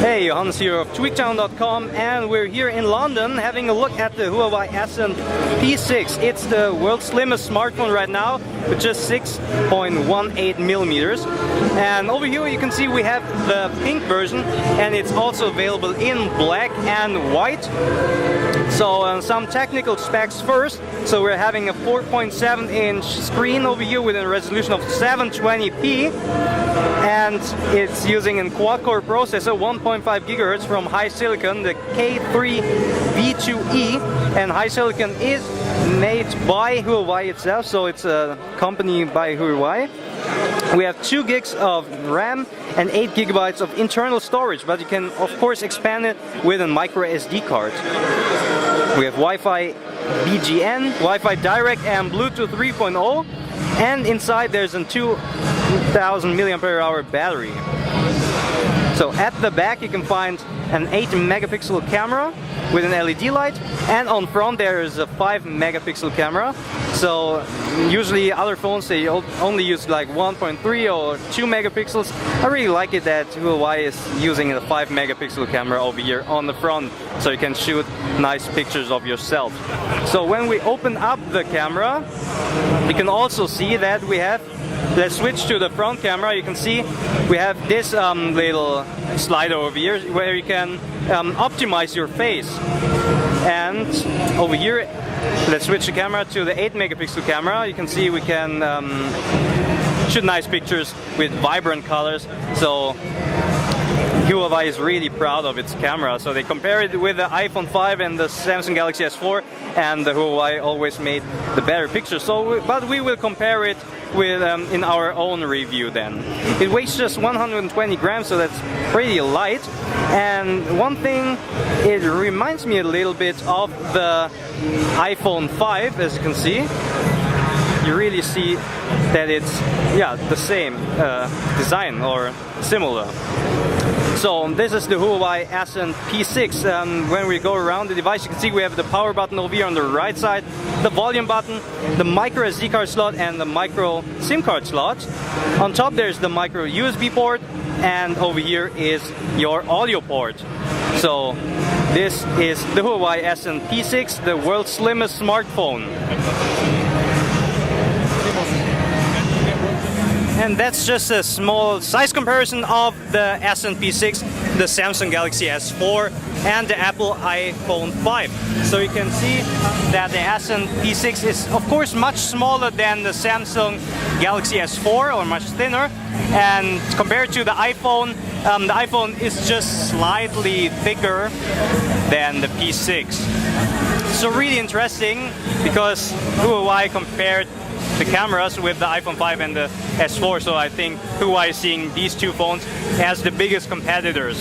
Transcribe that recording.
Hey, Johannes here of tweaktown.com, and we're here in London having a look at the Huawei Ascend P6. It's the world's slimmest smartphone right now with just 6.18 millimeters. And over here you can see we have the pink version, and it's also available in black and white. So some technical specs first. So we're having a 4.7-inch screen over here with a resolution of 720p, and it's using a quad-core processor, 1.5 GHz from Hisense, the K3 V2E, and Hisense is made by Huawei itself, so it's a company by Huawei. We have 2 gigs of RAM and 8 GB of internal storage, but you can of course expand it with a microSD card. We have Wi-Fi BGN, Wi-Fi Direct and Bluetooth 3.0, and inside there's a 2000 mAh battery. So at the back you can find an 8 megapixel camera with an LED light, and on front there is a 5 megapixel camera. So usually other phones they only use like 1.3 or 2 megapixels. I really like it that Huawei is using a 5 megapixel camera over here on the front, so you can shoot nice pictures of yourself. So when we open up the camera, you can also see that we have, let's switch to the front camera. You can see we have this little slider over here where you can optimize your face. And over here, let's switch the camera to the 8 megapixel camera. You can see we can shoot nice pictures with vibrant colors. So Huawei is really proud of its camera. So they compare it with the iPhone 5 and the Samsung Galaxy S4, and the Huawei always made the better pictures. But we will compare it with in our own review then. It weighs just 120 grams, so that's pretty light. And one thing, it reminds me a little bit of the iPhone 5, as you can see. You really see that it's the same design or similar. So this is the Huawei Ascend P6. When we go around the device, you can see we have the power button over here on the right side, the volume button, the micro SD card slot, and the micro SIM card slot. On top there's the micro USB port, and over here is your audio port. So this is the Huawei Ascend P6, the world's slimmest smartphone. And that's just a small size comparison of the Ascend P6, the Samsung Galaxy S4, and the Apple iPhone 5. So you can see that the Ascend P6 is of course much smaller than the Samsung Galaxy S4, or much thinner. And compared to the iPhone is just slightly thicker than the P6. So really interesting, because Huawei compared the cameras with the iPhone 5 and the S4, so I think Huawei is seeing these two phones as the biggest competitors.